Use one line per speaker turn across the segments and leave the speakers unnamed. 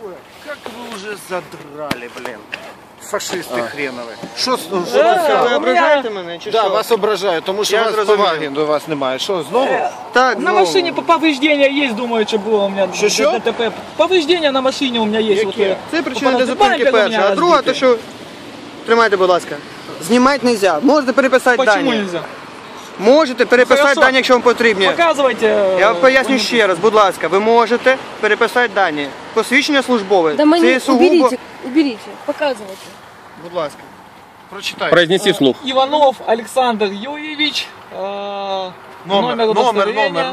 такое?
Как вы уже задрали, блин. Фашисти хренові. Що
Ви ображаєте мене чи що?
Так, вас ображаю, тому що вас поваги до вас немає. Що, знову?
Так,
На машине повреждения есть, думаю, что было у меня ДТП. Повреждения на машине у меня есть.
Які? Це причина для зупинки перша. А друга, то що... Тримайте, будь ласка. Знімати не можна. Можете переписати дані.
Почему нельзя?
Можете переписати дані, якщо вам потрібні.
Показывайте.
Я вам поясню ще раз, будь ласка. Ви можете переписати дані. Посвідчення службове.
Да
Це сугубо...
уберите, показывайте.
Будь ласка.
Прочитай.
Произнеси вслух.
Иванов Александр Юрьевич.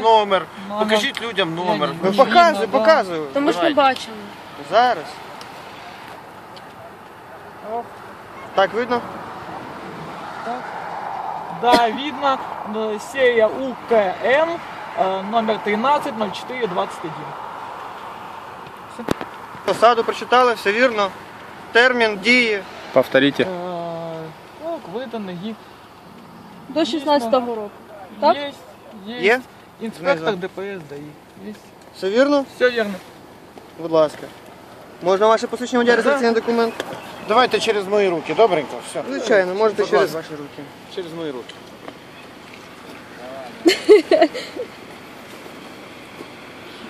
Номер. Покажіть людям номер.
Ну показую.
Та ми ж не бачимо.
Зараз. Так видно?
Да, видно. Серия УКМ. Номер 130421.
Посаду прочитали, все вірно. Термін дії.
Повторите.
Срок выданный.
До 16-го року. Так?
Есть.
Є?
Инспектор ДПС ДАИ. Есть.
Все вірно?
Все верно.
Будь ласка. Можна ваше посвідчення водія, реєстраційний документ?
Давайте через мої руки, добренько? Все.
Звичайно, можете
Будь
через
ласка.
ваші руки.
Через мої руки.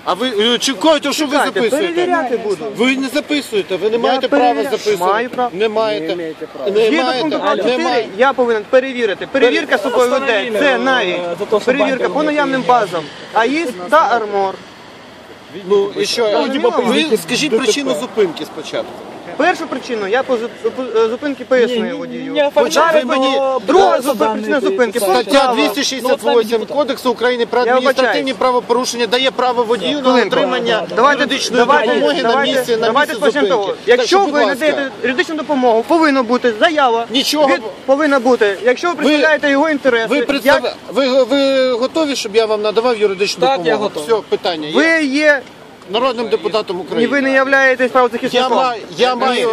А ви чекайте, що ви записуєте?
Перевіряти буду.
Ви не записуєте, ви не маєте права записувати.
Маю право.
Не маєте.
Згідно пункту 24 я повинен перевірити. Перевірка з собою веде. Це навіть перевірка по наявним базам. АІС та Армор.
Ну і що? Ви скажіть причину зупинки спочатку.
Першу причину я по зупинки пояснюю водію.
Не оформляли, но
Друга
просто данные
причина зупинки.
переписали.
Стаття 268 Кодексу України про адміністративні правопорушення дає право водію на отримання юридичної допомоги на місці зупинки.
Якщо ви надаєте юридичну допомогу, повинна бути заява.
Нічого.
Повинна бути. Якщо ви представляєте його інтереси,
ви готові, щоб я вам надавав юридичну
Так, я
допомогу?
готовий.
Все, питання є.
ви є
Народним депутатом
і
України.
ви не являєтесь правозахисником.
Я маю...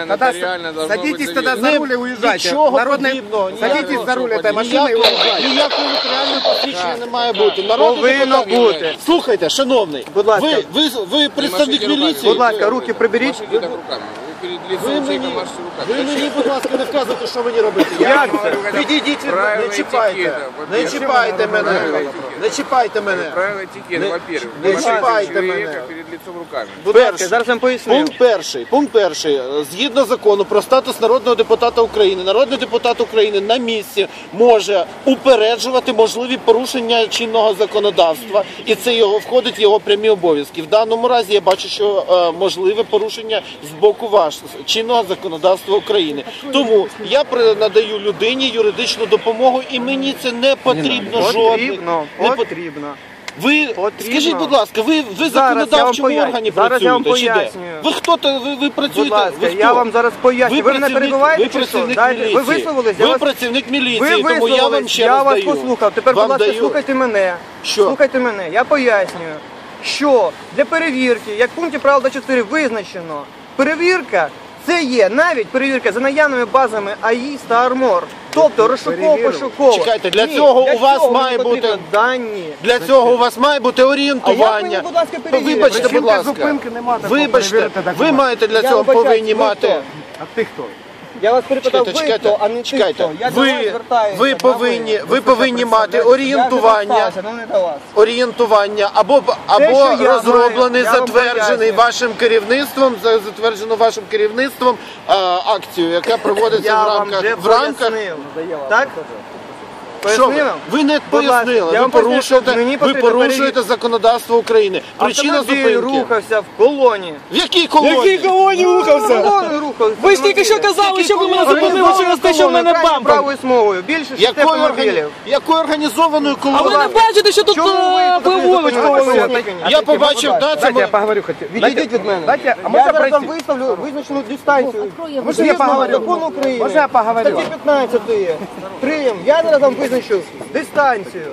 Нотариально
Садитесь тогда за руль и уезжайте.
Нічого
Народный...
подібного.
Садитесь за руль этой машины и уезжайте.
Ніякого нотаріального посвідчення не має бути. Народний
Повинно
депутат.
бути.
Слухайте, шановний,
Будь ласка.
ви представник міліції?
Будь ласка, руки приберіть.
Ви мені, будь ласка, не вказуйте, що мені робити. Відійдіть від мене, не чіпайте. Не чіпайте мене. Не чіпайте мене.
Правила этикета, во-первых.
Не чіпайте мене.
Перед лицом руками.
Будь ласка, зараз вам поясню.
Пункт перший. Згідно закону про статус народного депутата України, народний депутат України на місці може упереджувати можливі порушення чинного законодавства, і це входить в його прямі обов'язки. В даному разі я бачу, що можливе порушення з боку чинного законодавства України. Тому я надаю людині юридичну допомогу, і мені це не потрібно жодних.
Потрібно.
Ви скажіть, будь ласка, ви в законодавчому органі працюєте чи де? Ви хто-то, ви працюєте?
Будь ласка, я вам зараз поясню. Ви мене перебиваєте чи що? Ви висловилися?
Ви працівник міліції, тому я вам ще
я
раз
вас
даю.
послухав. Тепер, будь ласка, слухайте мене.
Що?
Слухайте мене. Я пояснюю, що для перевірки, як в пункті правил 24 визначено, перевірка це є навіть перевірка за наявними базами АІС та Армор. Тобто розшуково-пошуково.
Чекайте, для цього у вас має бути
дані.
Для цього у вас має бути орієнтування.
Будь ласка, перевірити.
Вибачте, будь ласка. Вибачте, ви маєте для цього повинні мати.
А ты кто?
Я вас перепитав, ви хто, а не ти хто. Я до вас звертаюся.
Ви повинні мати орієнтування або розроблений, затверджений вашим керівництвом, затверджену вашим керівництвом акцію, яка проводиться в рамках.
Так?
Що ви не пояснили, ви порушуєте законодавство України. Причина зупинки.
Рухався в колоні.
В якій колоні?
В якій колоні рухався? Ви ж тільки що казали, що ви мене зупинили через те, що в мене бампер.
Правою смугою. Більше 6 автомобілів.
Якою організованою
А ви
колоною?
не бачите, що тут праворуч колони?
Я побачив,
Дайте я поговорю хоть.
Відійдіть від мене.
Дайте, а
Я
можно
зараз вам
пройти?
виставлю визначену дистанцію.
Можно я поговорю?
Закон України.
Можно я поговорю?
Статті 15. Прийом. Я зараз вам визначу дистанцію.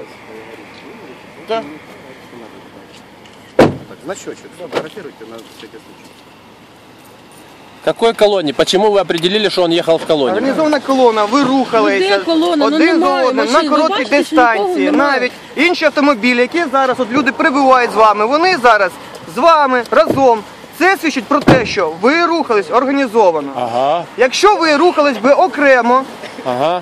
Значочек, фотографируйте на всякий случай.
Какой колонне? Почему вы определили, что он ехал в колонне?
Організована колона, ви рухалися
Де колона? Ну,
один за
немає
одним на
машин. Ви
короткій
бачите, що нікого
дистанції.
немає?
Навіть інші автомобілі, які зараз от люди прибувають з вами, вони зараз з вами разом Це свідчить про те, що ви рухались організовано.
Ага,
Якщо ви рухались би окремо,
ага.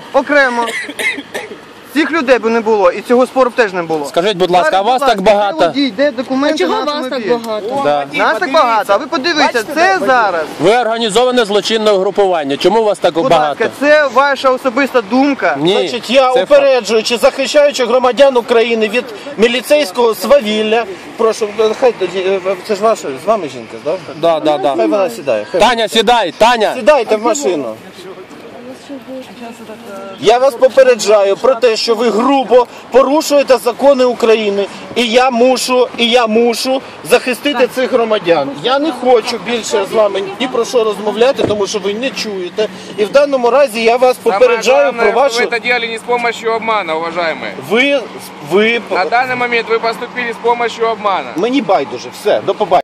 цих людей би не було і цього спору б теж не було.
Скажіть, будь ласка, а вас
Зараз,
так багато?
Де водій, де
А
документи
чого
на
вас так
автомобіль?
багато?
Да.
Нас так багато, а ви подивіться, це зараз.
Ви організоване злочинне угрупування. Чому вас так
Будь
багато?
ласка, це ваша особиста думка.
Ні,
Значить, я
це
упереджуючи, захищаючи громадян України від міліцейського свавілля. Прошу, хай тоді, це ж ваша, з вами жінка, так?
Да.
Хай вона сідає. Хай.
Таня, сідай, Таня.
Сідайте в машину. Я вас попереджаю про те, що ви грубо порушуєте закони України, і я мушу захистити цих громадян. Я не хочу більше з вами ні про що розмовляти, тому що ви не чуєте. І в даному разі я вас попереджаю про вашу...
Вы это делали не с помощью обмана, уважаемые.
Ви...
На данный момент вы поступили с помощью обмана.
Мені байдуже, все, до побачення.